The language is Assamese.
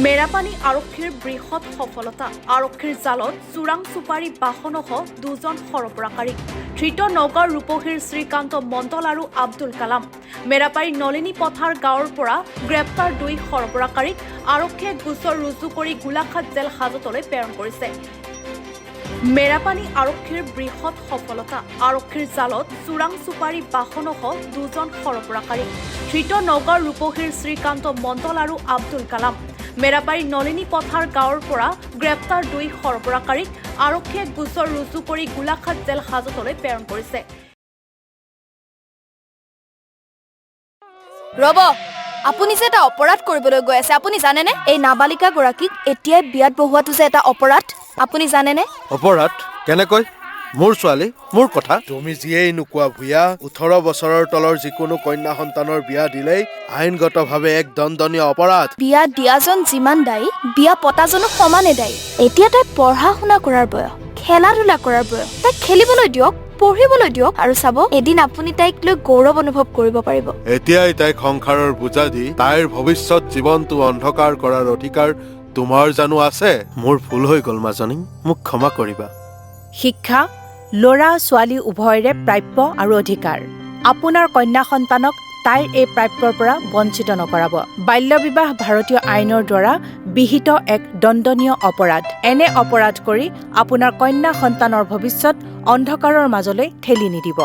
মেৰাপানী আৰক্ষীৰ বৃহৎ সফলতা আৰক্ষীৰ জালত চোৰাং চুপাৰী বাহনসহ দুজন সৰবৰাহকাৰী ধৃত নগাঁৱৰ ৰূপহীৰ শ্ৰীকান্ত মণ্ডল আৰু আব্দুল কালাম মেৰাপাৰী নলিনী পথাৰ গাঁৱৰ পৰা গ্ৰেপ্তাৰ দুই সৰবৰাহকাৰীক আৰক্ষীয়ে গোচৰ ৰুজু কৰি গোলাঘাট জেল হাজতলৈ প্ৰেৰণ কৰিছে। মেৰাপানী আৰক্ষীৰ বৃহৎ সফলতা আৰক্ষীৰ জালত চোৰাং চুপাৰী বাহনসহ দুজন সৰবৰাহকাৰী ধৃত নগাঁৱৰ ৰূপহীৰ শ্ৰীকান্ত মণ্ডল আৰু আব্দুল কালাম মেৰাপাৰী নলিনী পথাৰ গাঁৱৰ পৰা গ্ৰেপ্তাৰ দুই সৰবৰাহকাৰীক আৰক্ষীয়ে গোচৰ ৰুজু কৰি গোলাঘাট জেল হাজতলৈ প্ৰেৰণ কৰিছে। ৰব, আপুনি যে এটা অপৰাধ কৰিবলৈ গৈ আছে, আপুনি জানেনে? এই নাবালিকা গৰাকীক এতিয়াই বিয়াত বহোৱাটো যে এটা অপৰাধ, আপুনি জানেনে? অপৰাধ কেনেকৈ? মোৰ ছোৱালী, মোৰ কথা। তুমি যিয়েই নোকোৱা ভূঞা, 18 বছৰৰ তলৰ যিকোনো কন্যা সন্তানৰ বিয়া দিলেই আইনগতভাৱে এক দণ্ডনীয় অপৰাধ। বিয়া দিয়াজন যিমান দায়ী, বিয়া পতাজনো সমানে দায়ী। এতিয়া তাই পঢ়া শুনা কৰাৰ বয়স, খেলা ধূলা কৰাৰ বয়স। তাইক খেলিবলৈ দিয়ক, পঢ়িবলৈ দিয়ক, আৰু চাব এদিন আপুনি তাইক লৈ গৌৰৱ অনুভৱ কৰিব পাৰিব। এতিয়াই তাইক সংসাৰৰ বোজা দি তাইৰ ভৱিষ্যত জীৱনটো অন্ধকাৰ কৰাৰ অধিকাৰ তোমাৰ জানো আছে? মোৰ ভুল হৈ গ'ল মাজনী, মোক ক্ষমা কৰিবা। শিক্ষা ল'ৰা ছোৱালী উভয়ৰে প্ৰাপ্য আৰু অধিকাৰ। আপোনাৰ কন্যা সন্তানক তাইৰ এই প্ৰাপ্যৰ পৰা বঞ্চিত নকৰাব। বাল্য বিবাহ ভাৰতীয় আইনৰ দ্বাৰা বিহিত এক দণ্ডনীয় অপৰাধ। এনে অপৰাধ কৰি আপোনাৰ কন্যা সন্তানৰ ভৱিষ্যত অন্ধকাৰৰ মাজলৈ ঠেলি নিদিব।